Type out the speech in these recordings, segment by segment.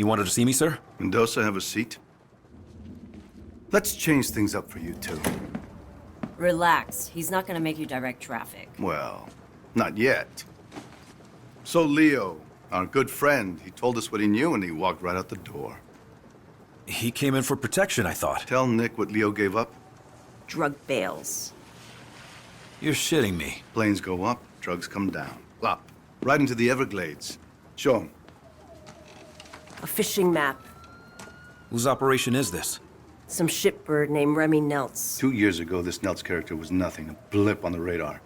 You wanted to see me, sir? Mendoza, have a seat. Let's change things up for you two. Relax. He's not gonna make you direct traffic. Well, not yet. So Leo, our good friend, he told us what he knew and he walked right out the door. He came in for protection, I thought. Tell Nick what Leo gave up. Drug bails. You're shitting me. Planes go up, drugs come down. Up. Right into the Everglades. Show him. A fishing map. Whose operation is this? Some shipbird named Remy Neltz. 2 years ago, this Neltz character was nothing, a blip on the radar.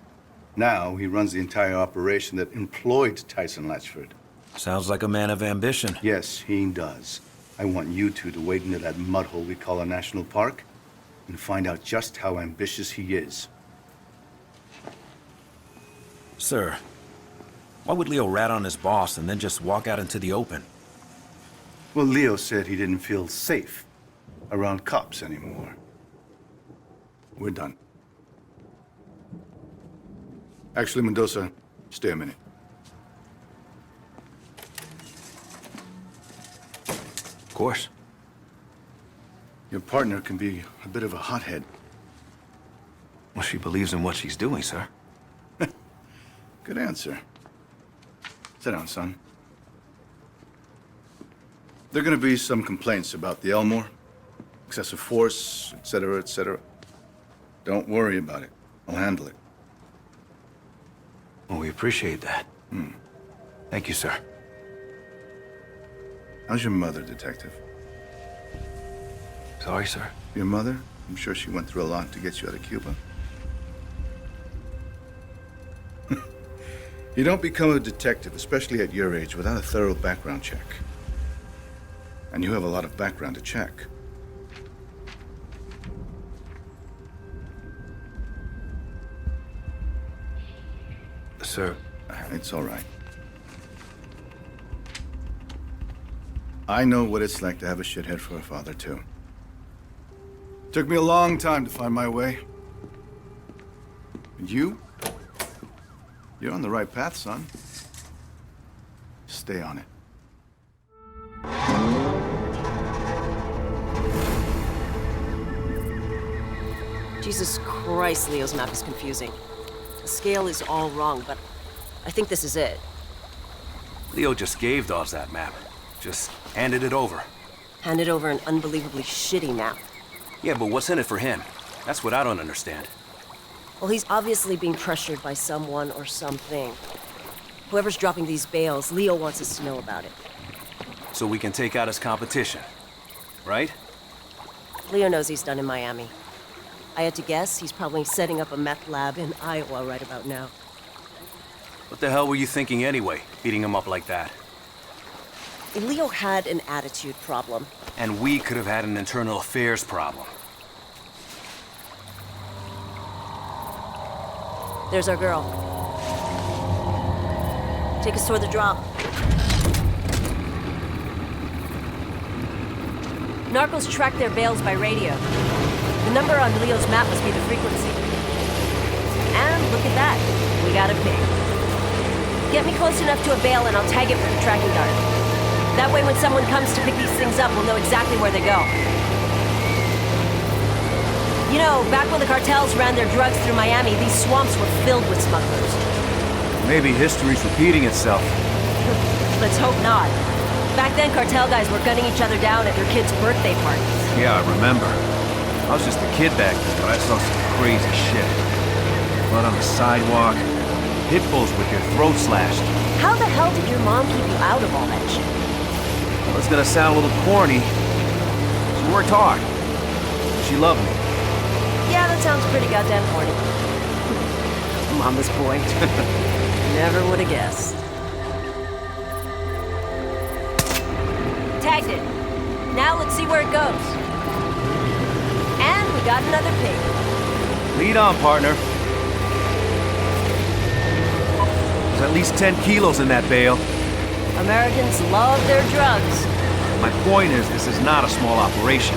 Now, he runs the entire operation that employed Tyson Latchford. Sounds like a man of ambition. Yes, he does. I want you two to wade into that mud hole we call a national park and find out just how ambitious he is. Sir, why would Leo rat on his boss and then just walk out into the open? Well, Leo said he didn't feel safe around cops anymore. We're done. Actually, Mendoza, stay a minute. Of course. Your partner can be a bit of a hothead. Well, she believes in what she's doing, sir. Good answer. Sit down, son. There are gonna be some complaints about the Elmore. Excessive force, etc., etc. Don't worry about it. I'll handle it. Well, we appreciate that. Thank you, sir. How's your mother, Detective? Sorry, sir. Your mother? I'm sure she went through a lot to get you out of Cuba. You don't become a detective, especially at your age, without a thorough background check. And you have a lot of background to check. Sir, It's all right. I know what it's like to have a shithead for a father, too. Took me a long time to find my way. And you? You're on the right path, son. Stay on it. Jesus Christ, Leo's map is confusing. The scale is all wrong, but I think this is it. Leo just gave Dawes that map. Just handed it over. Handed over an unbelievably shitty map. Yeah, but what's in it for him? That's what I don't understand. Well, he's obviously being pressured by someone or something. Whoever's dropping these bales, Leo wants us to know about it. So we can take out his competition, right? Leo knows he's done in Miami. I had to guess he's probably setting up a meth lab in Iowa right about now. What the hell were you thinking anyway, beating him up like that? Leo had an attitude problem. And we could have had an internal affairs problem. There's our girl. Take us toward the drop. Narcos track their bales by radio. The number on Leo's map must be the frequency. And look at that. We got a ping. Get me close enough to a bale and I'll tag it for the tracking dart. That way when someone comes to pick these things up, we'll know exactly where they go. You know, back when the cartels ran their drugs through Miami, these swamps were filled with smugglers. Maybe history's repeating itself. Let's hope not. Back then, cartel guys were gunning each other down at their kids' birthday parties. Yeah, I remember. I was just a kid back then, but I saw some crazy shit. Blood on the sidewalk, pit bulls with their throats slashed. How the hell did your mom keep you out of all that shit? Well, it's gonna sound a little corny. She worked hard. She loved me. Yeah, that sounds pretty goddamn corny. Mama's boy. Never would have guessed. Tagged it. Now let's see where it goes. And we got another pig. Lead on, partner. There's at least 10 kilos in that bale. Americans love their drugs. My point is, this is not a small operation.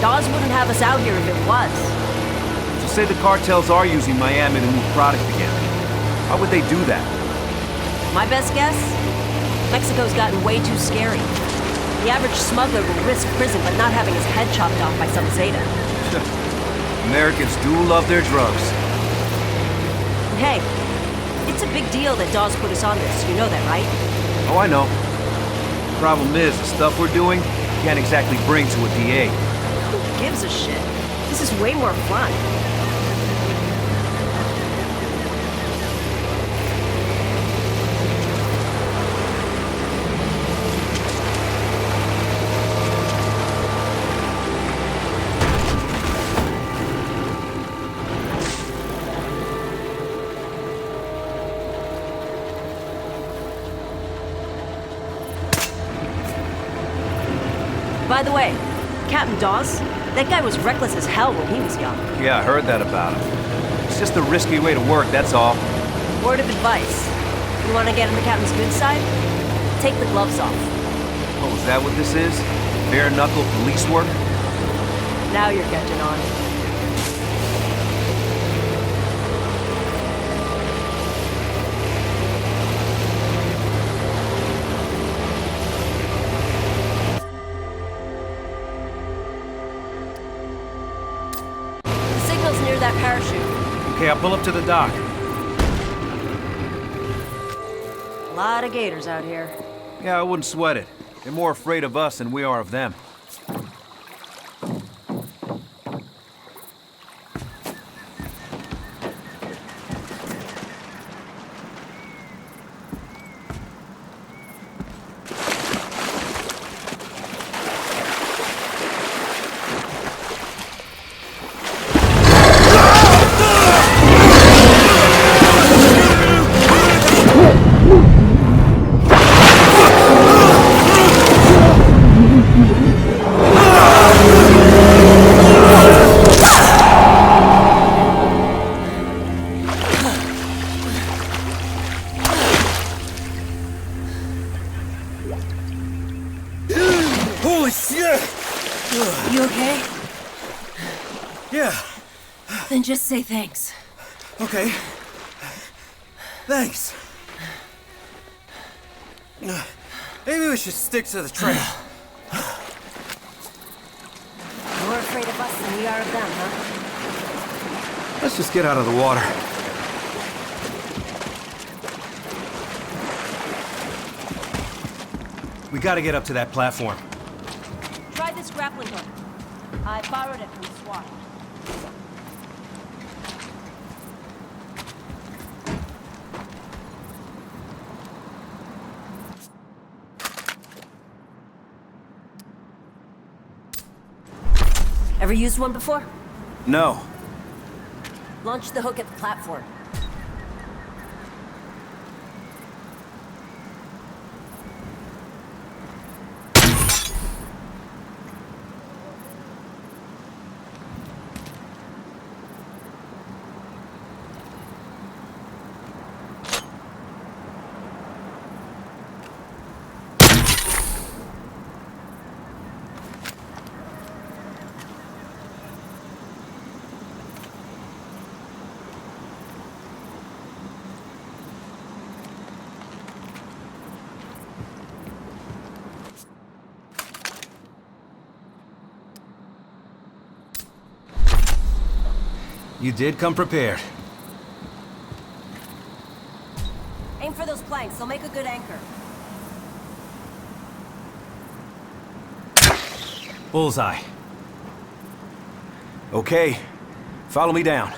Dawes wouldn't have us out here if it was. So say the cartels are using Miami to move product again. How would they do that? My best guess? Mexico's gotten way too scary. The average smuggler will risk prison but not having his head chopped off by some Zeta. Americans do love their drugs. Hey, it's a big deal that Dawes put us on this. You know that, right? Oh, I know. Problem is, the stuff we're doing, you can't exactly bring to a DA. Who gives a shit? This is way more fun. By the way, Captain Dawes, that guy was reckless as hell when he was young. Yeah, I heard that about him. It's just a risky way to work, that's all. Word of advice. You want to get on the captain's good side? Take the gloves off. Oh, is that what this is? Bare-knuckle police work? Now you're catching on. Near that parachute. Okay, I'll pull up to the dock. A lot of gators out here. Yeah, I wouldn't sweat it. They're more afraid of us than we are of them. Holy shit! You okay? Yeah, Then just say thanks. okay. Thanks. Maybe we should stick to the trail. More afraid of us than we are of them, huh? Let's just get out of the water. We gotta get up to that platform. Try this grappling hook. I borrowed it from SWAT. Ever used one before? No. Launch the hook at the platform. You did come prepared. Aim for those planks. They'll make a good anchor. Bullseye. Okay. Follow me down.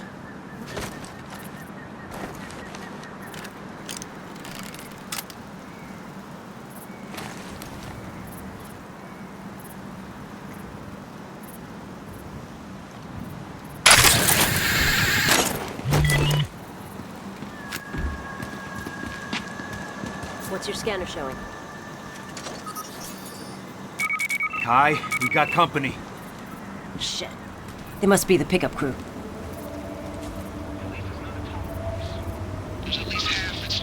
What's your scanner showing? Kai, we got company. Shit. They must be the pickup crew. There's at least half its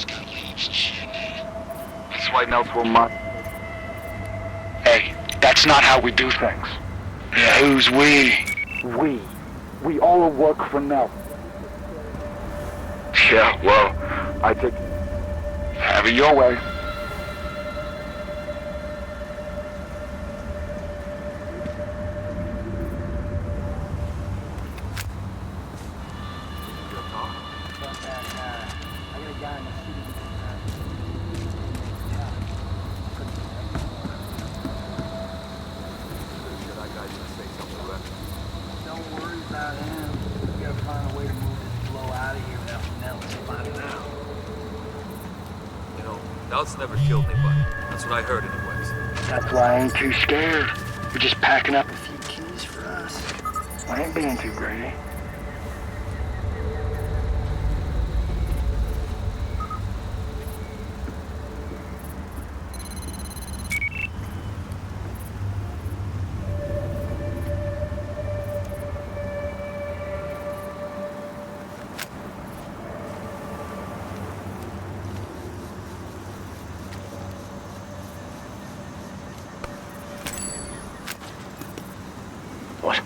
got leads. Shit. That's why Nels will not. Hey, that's not how we do things. Yeah, who's we? We all work for Nels. Yeah, well, I take... Have it your way. Doubts never killed anybody. That's what I heard anyways. That's why I ain't too scared. We're just packing up a few keys for us. I ain't being too greedy. What?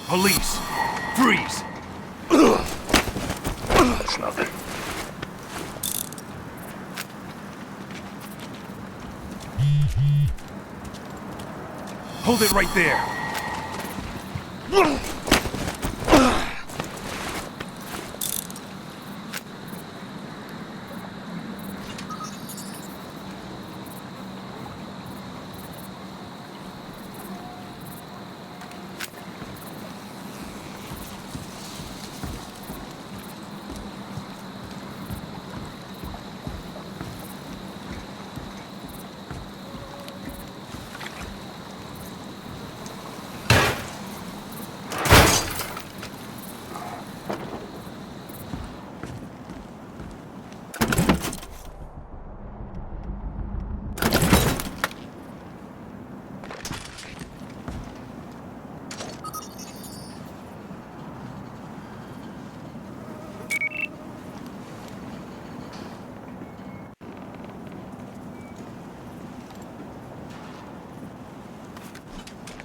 Police! Freeze! That's nothing. Hold it right there!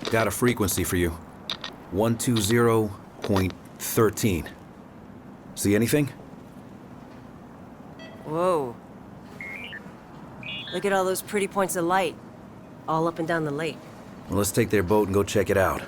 Got a frequency for you. 120.13. See anything? Whoa. Look at all those pretty points of light. All up and down the lake. Well, let's take their boat and go check it out.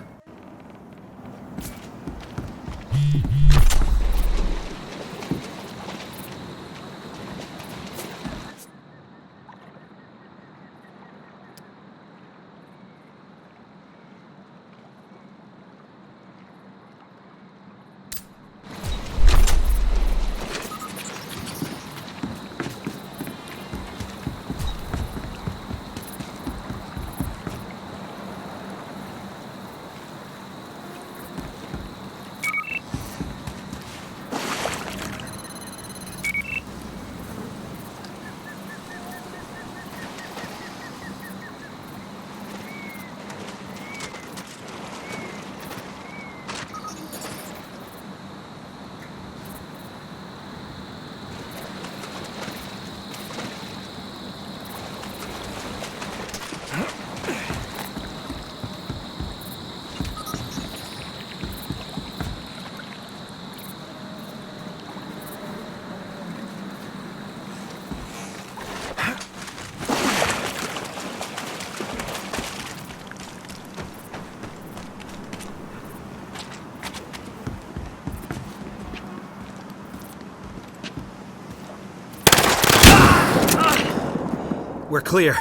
We're clear.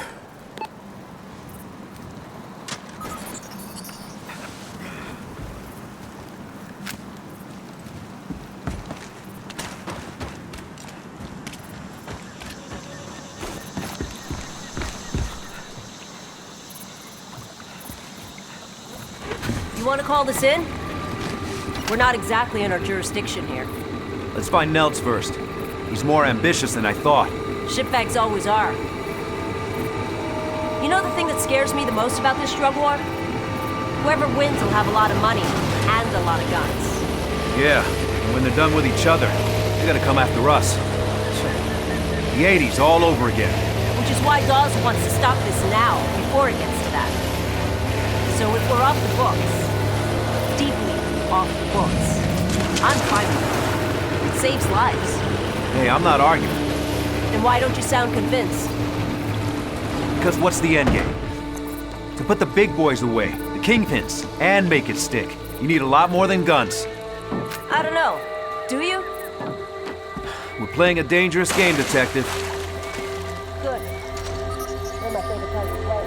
You want to call this in? We're not exactly in our jurisdiction here. Let's find Nelds first. He's more ambitious than I thought. Shitbags always are. You know the thing that scares me the most about this drug war? Whoever wins will have a lot of money and a lot of guns. Yeah, and when they're done with each other, they gotta come after us. The 80s all over again. Which is why Dawes wants to stop this now, before it gets to that. So if we're off the books, deeply off the books, I'm fine with it. It saves lives. Hey, I'm not arguing. Then why don't you sound convinced? Because what's the end game? To put the big boys away, the kingpins, and make it stick. You need a lot more than guns. I don't know. Do you? We're playing a dangerous game, Detective. Good. They're my favorite kind of play.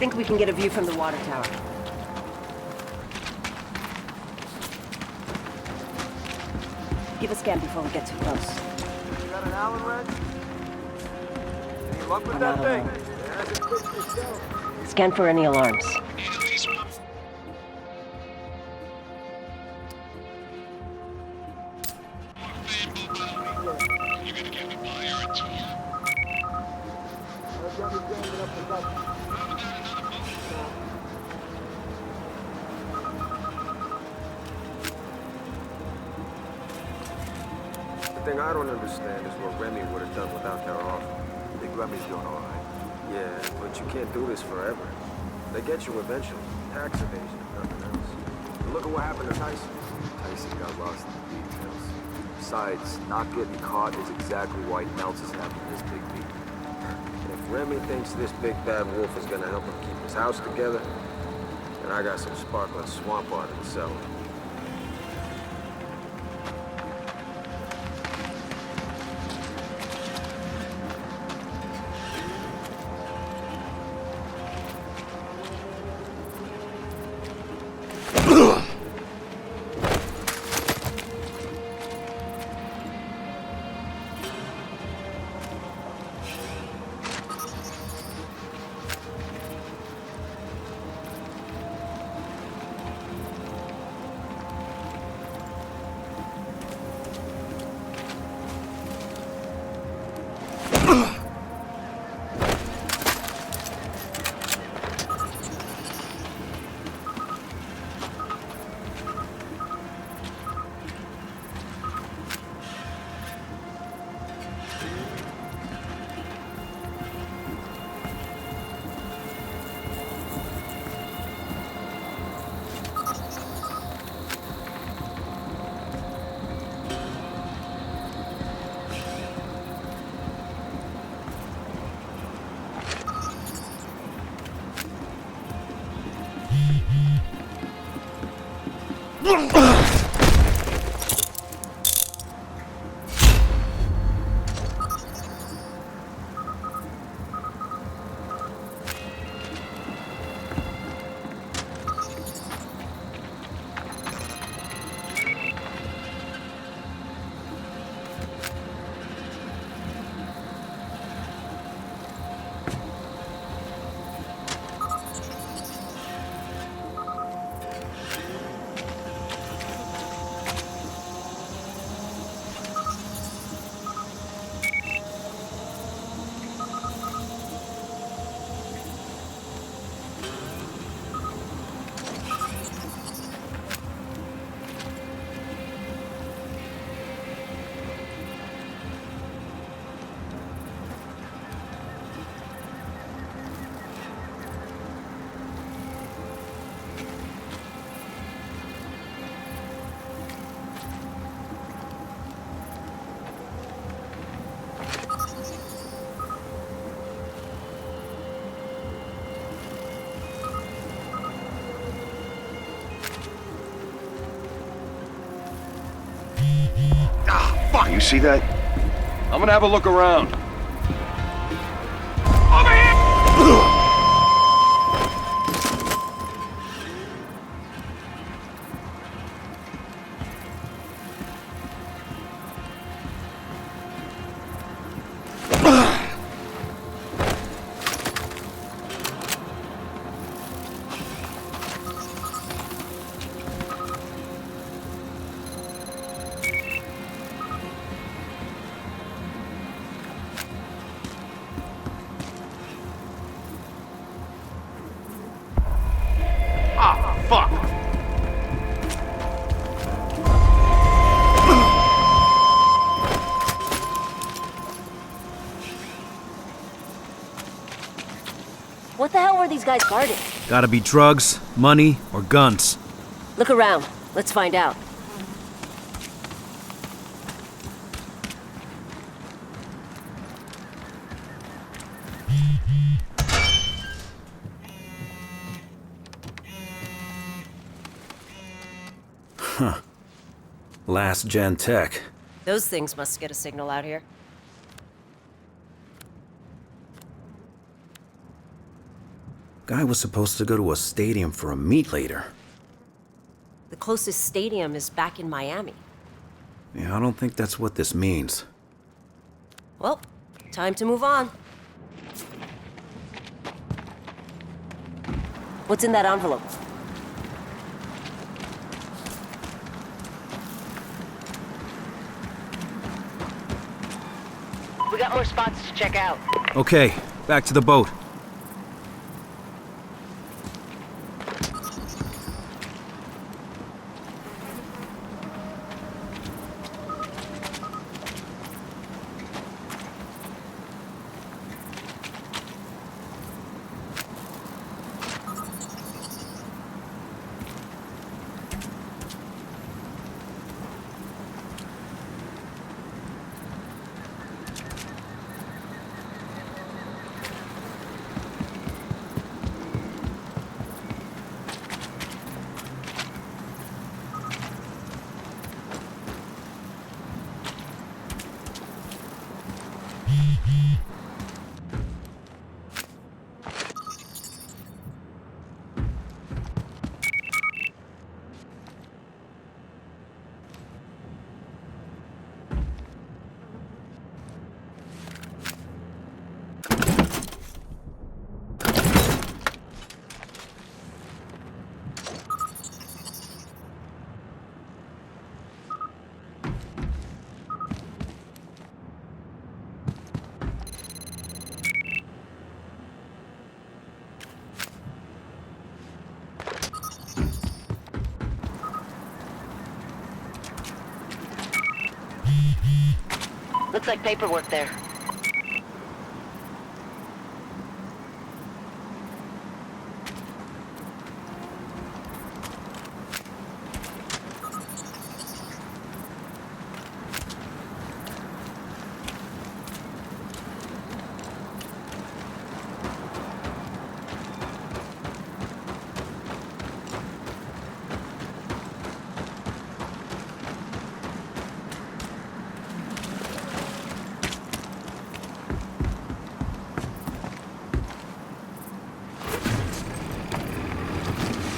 think we can get a view from the water tower. Give a scan before we get too close. You got an Allen wrench? Any luck with that thing? It hasn't fixed itself. Scan for any alarms. The thing I don't understand is what Remy would have done without their offer. Big Remy's doing all right. Yeah, but you can't do this forever. They get you eventually. Tax evasion, if nothing else. And look at what happened to Tyson. Tyson got lost in the details. Besides, not getting caught is exactly why Meltz is having this big meeting. And if Remy thinks this big bad wolf is gonna help him keep his house together, then I got some sparkling swamp art in the cellar. You see that? I'm gonna have a look around. Fuck! What the hell were these guys guarding? Gotta be drugs, money, or guns. Look around. Let's find out. Last gen tech. Those things must get a signal out here. Guy was supposed to go to a stadium for a meet later. The closest stadium is back in Miami. Yeah, I don't think that's what this means. Well, time to move on. What's in that envelope? We got more spots to check out. Okay, back to the boat. Looks like paperwork there.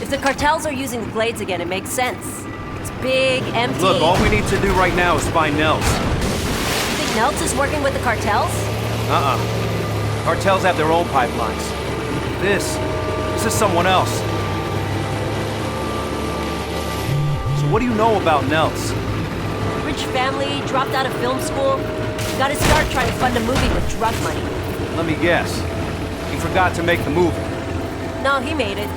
If the cartels are using the Glades again, it makes sense. It's big, empty. Look, all we need to do right now is find Nels. You think Nelts is working with the cartels? Cartels have their own pipelines. This is someone else. So what do you know about Nels? Rich family, dropped out of film school. Got his start trying to fund a movie with drug money. Let me guess. He forgot to make the movie. No, he made it.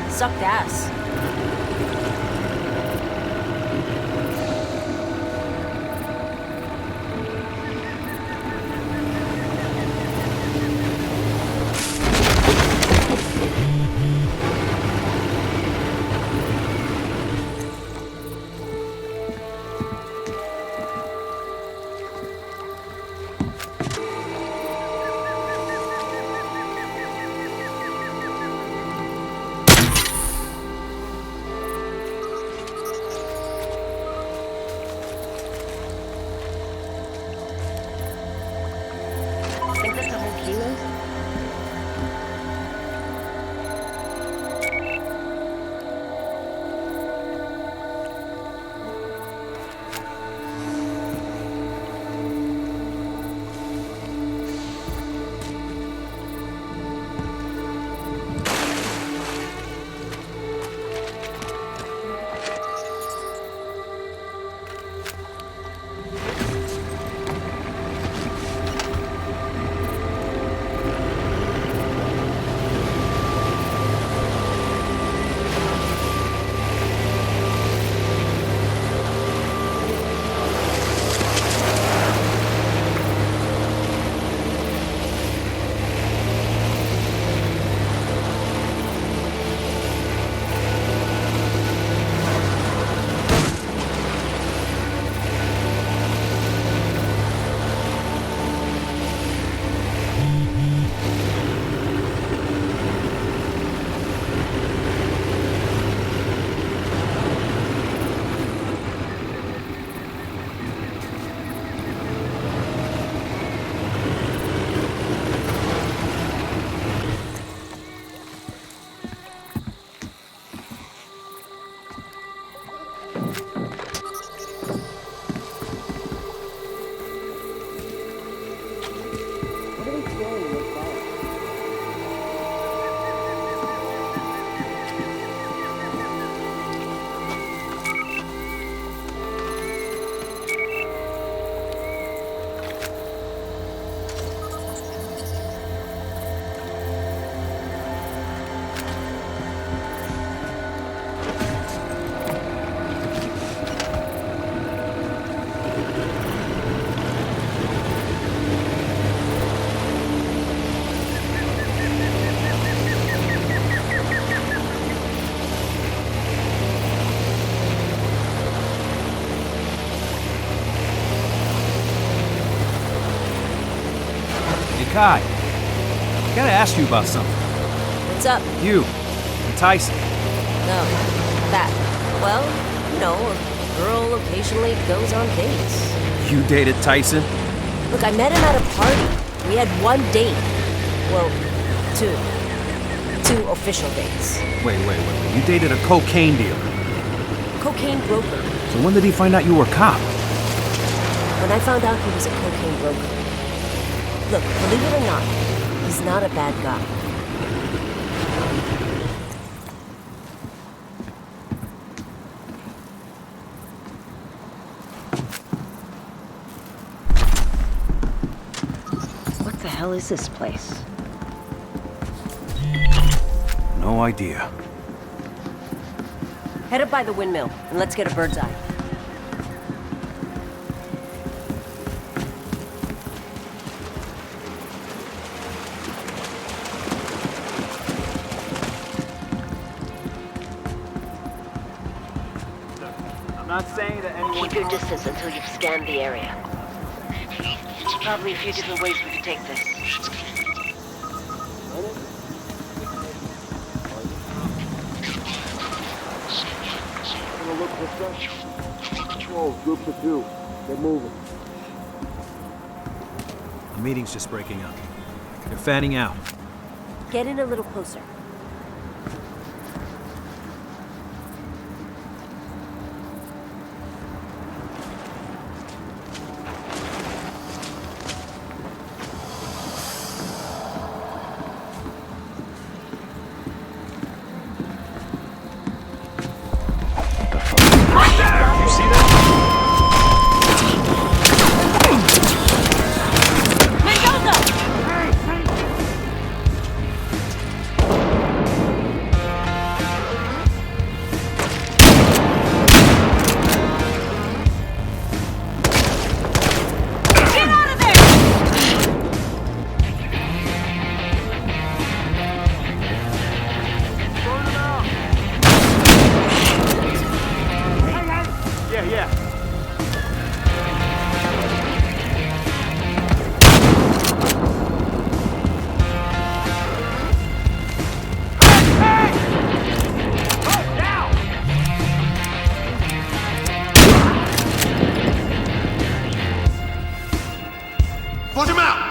Sucked ass. Kai, gotta ask you about something. What's up? You, and Tyson. No, that. Well, you know, a girl occasionally goes on dates. You dated Tyson? Look, I met him at a party. We had one date. Well, two. Two official dates. Wait. You dated a cocaine dealer. Cocaine broker. So when did he find out you were a cop? When I found out he was a cocaine broker. Look, believe it or not, he's not a bad guy. What the hell is this place? No idea. Head up by the windmill, and let's get a bird's eye. I'm not saying that anyone... Keep your distance until you've scanned the area. Probably a few different ways we could take this. Groups of two. They're moving. The meeting's just breaking up. They're fanning out. Get in a little closer. Flush him out!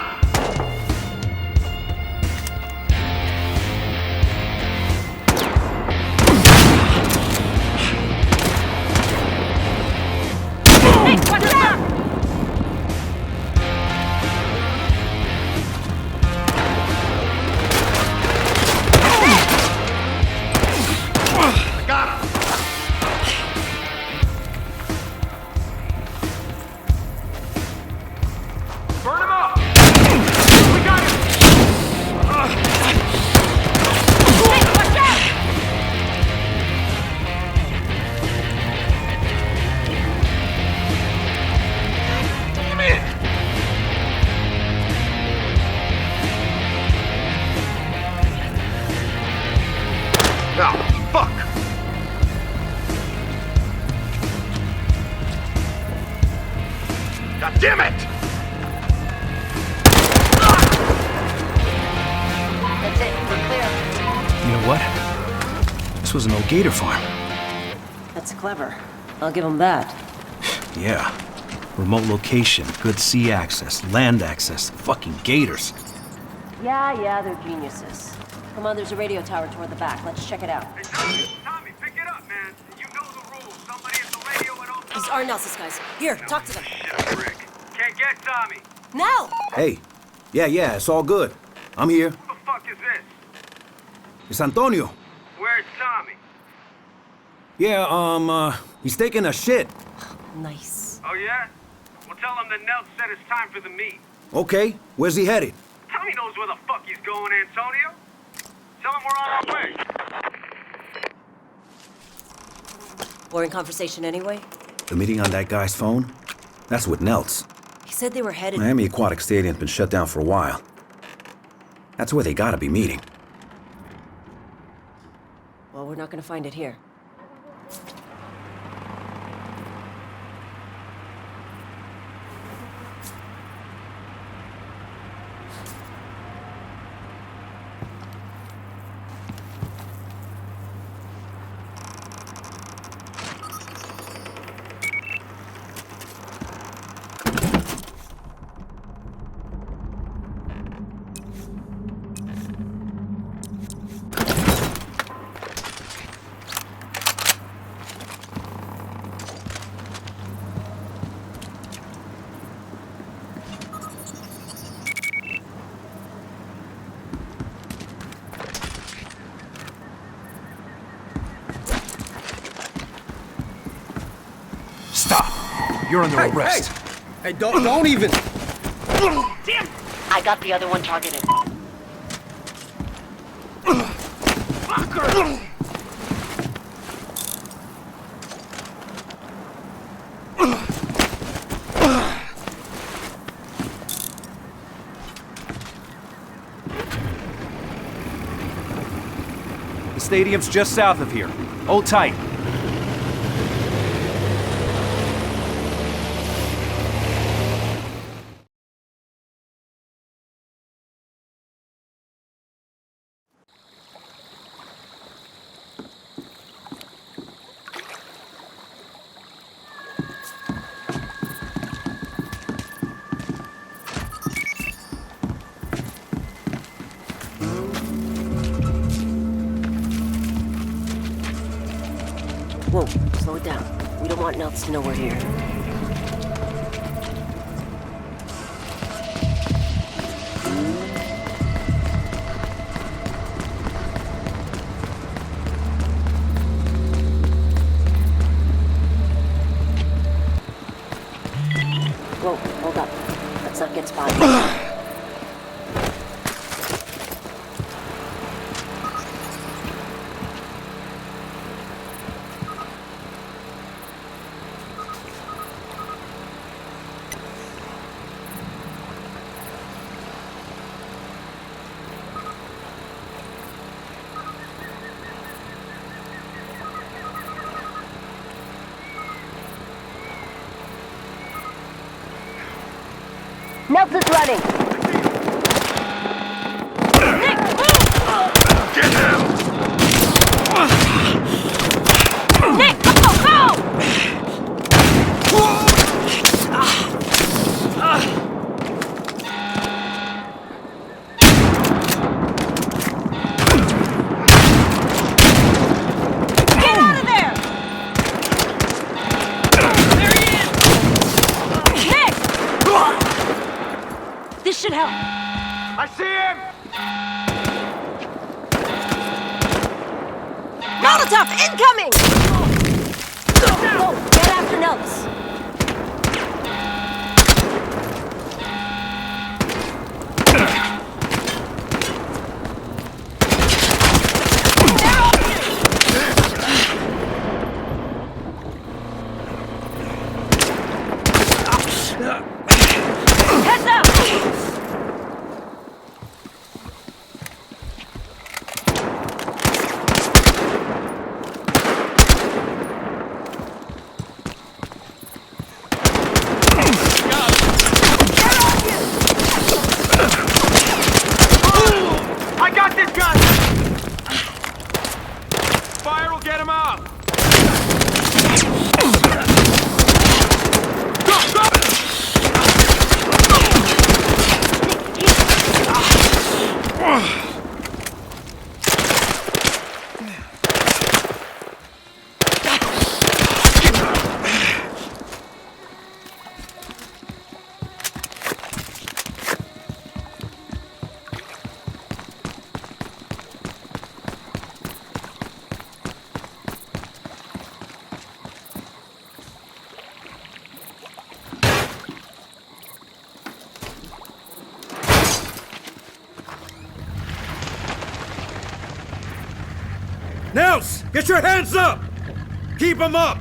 Damn it! That's it, we're clear. You know what? This was an old Gaitor farm. That's clever. I'll give him that. Yeah. Remote location, good sea access, land access, fucking Gators. Yeah, they're geniuses. Come on, there's a radio tower toward the back. Let's check it out. Hey, Tommy, pick it up, man. You know the rules. Somebody at the radio at all These are Nelson's guys. Here, talk to them. Shit, Rick. Can't get Tommy. Now! Hey. Yeah, it's all good. I'm here. Who the fuck is this? It's Antonio. Where's Tommy? Yeah, he's taking a shit. Nice. Oh, yeah? Well, tell him that Nels said it's time for the meet. Okay, where's he headed? Tommy knows where the fuck he's going, Antonio. Tell him we're on our way. Boring conversation anyway? The meeting on that guy's phone? That's with Nels. He said they were headed... Miami Aquatic Stadium's been shut down for a while. That's where they gotta be meeting. Well, we're not gonna find it here. You're under arrest. Hey, don't even. I got the other one targeted. The stadium's just south of here. Hold tight. Whoa, slow it down. We don't want Nelts to know we're here. Whoa, hold up. Let's not get spotted. Nelts is running! Nick, move! Get him! Nick, go! Get out of there! There he is! Nick! This should help. I see him! Molotov incoming! Go, get after Nelts. Heads up! I got this guy! Fire will get him out! Go, go! Nels, get your hands up! Keep them up!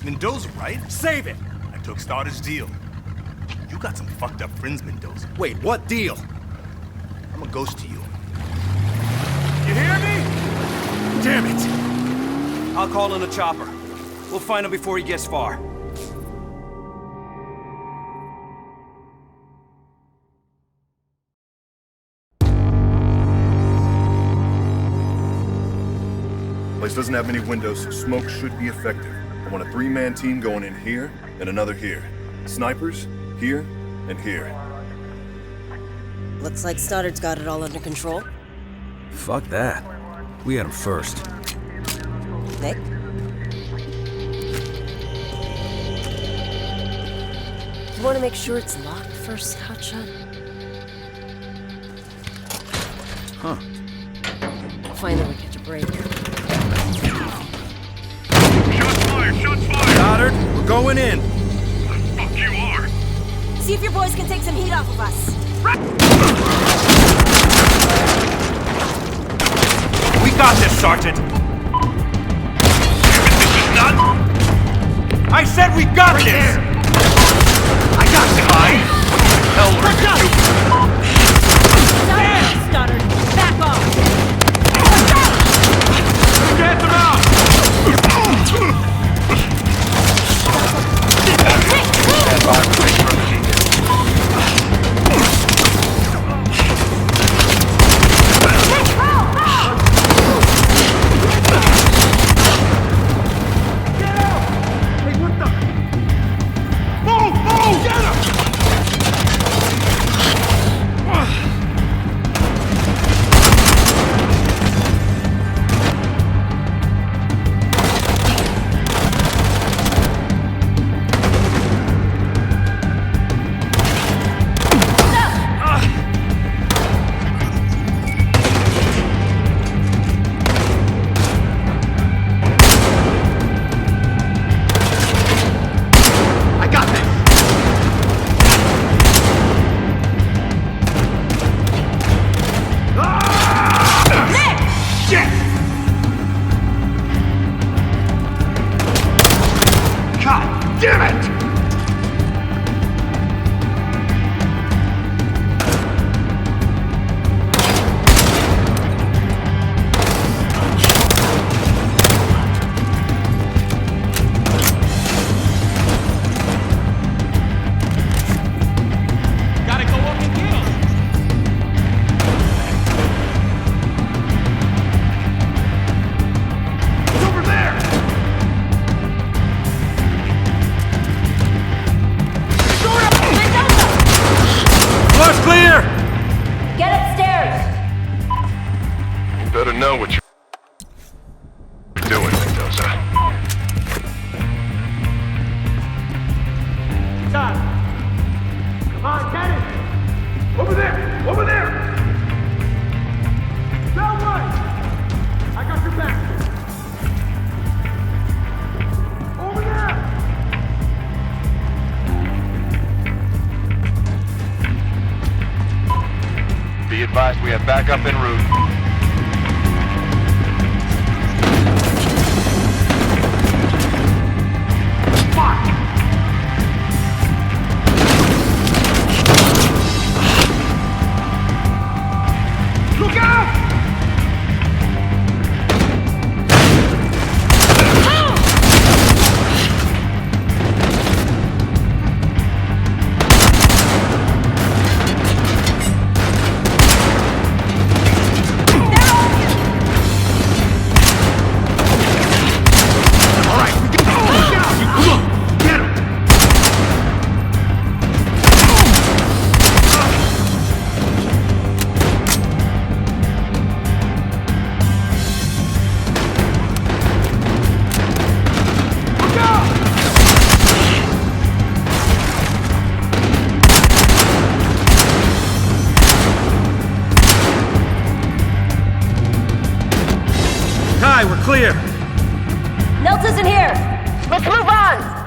Mendoza, right? Save it! I took Starter's deal. You got some fucked up friends, Mendoza. Wait, what deal? I'm a ghost to you. You hear me? Damn it! I'll call in a chopper. We'll find him before he gets far. Place doesn't have many windows, so smoke should be effective. I want a 3-man team going in here and another here. Snipers, here and here. Looks like Stoddard's got it all under control. Fuck that. We had him first. Nick? You want to make sure it's locked first, Hotshot? Huh. Finally, we catch a break. Shots fired! Shots fired! Goddard, we're going in. Fuck you are. See if your boys can take some heat off of us. We got this, Sergeant! This is not... I said we got Right this! there. I got the guy. Hell, we're Stuttard, back off! Get them out! Stand by for big protein. Damn it! Gotta go up and kill! It's over there! Floor's clear! Get upstairs! You better know what you're doing, Mendoza. Come on, get it! Over there! Over there! Don't worry! I got your back! Over there! Be advised, we have backup en route. Look out! Kai, we're clear! Nelt isn't here! Let's move on!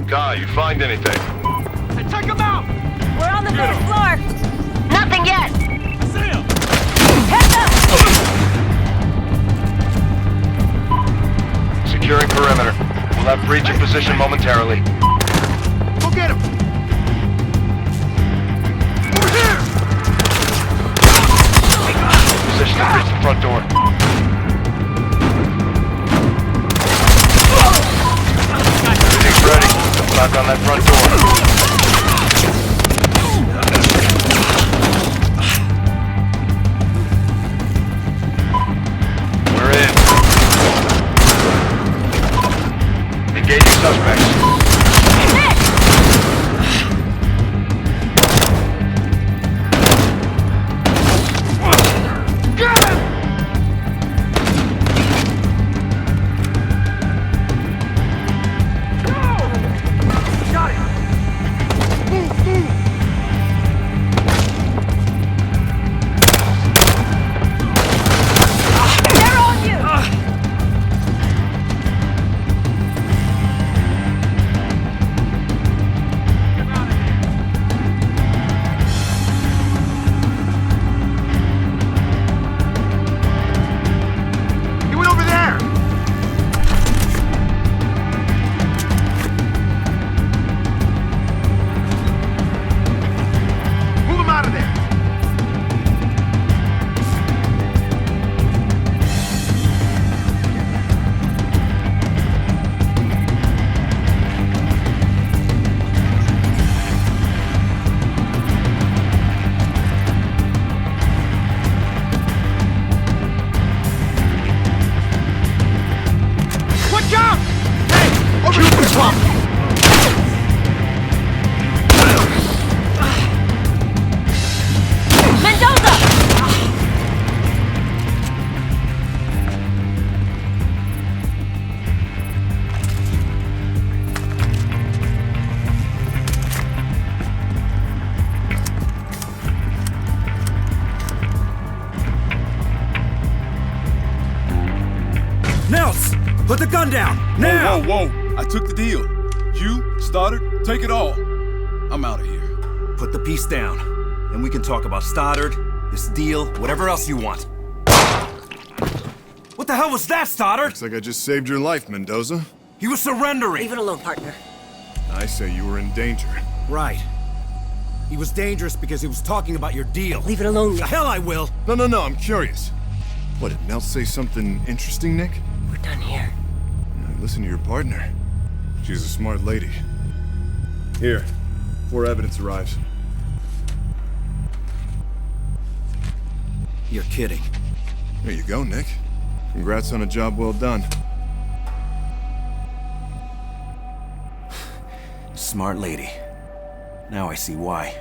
Guy, you find anything? Take him out! We're on the third floor! Nothing yet! See him! Heads up! Securing perimeter. We'll have breach in position momentarily. Go get him! Over here! Position to breach the front door. Everything's ready. Knock on that front door. We're in. Engaging suspects. Jump! Hey! Over Shoot the pump! Mendoza! Nels! Put the gun down! Now! Whoa, whoa, whoa. I took the deal. You, Stoddard, take it all. I'm out of here. Put the piece down. Then we can talk about Stoddard, this deal, whatever else you want. What the hell was that, Stoddard? Looks like I just saved your life, Mendoza. He was surrendering. Leave it alone, partner. I say you were in danger. Right. He was dangerous because he was talking about your deal. Leave it alone, The Nick. hell I will! No, I'm curious. What, did Nels say something interesting, Nick? We're done here. Listen to your partner. She's a smart lady. Here, before evidence arrives. You're kidding. There you go, Nick. Congrats on a job well done. Smart lady. Now I see why.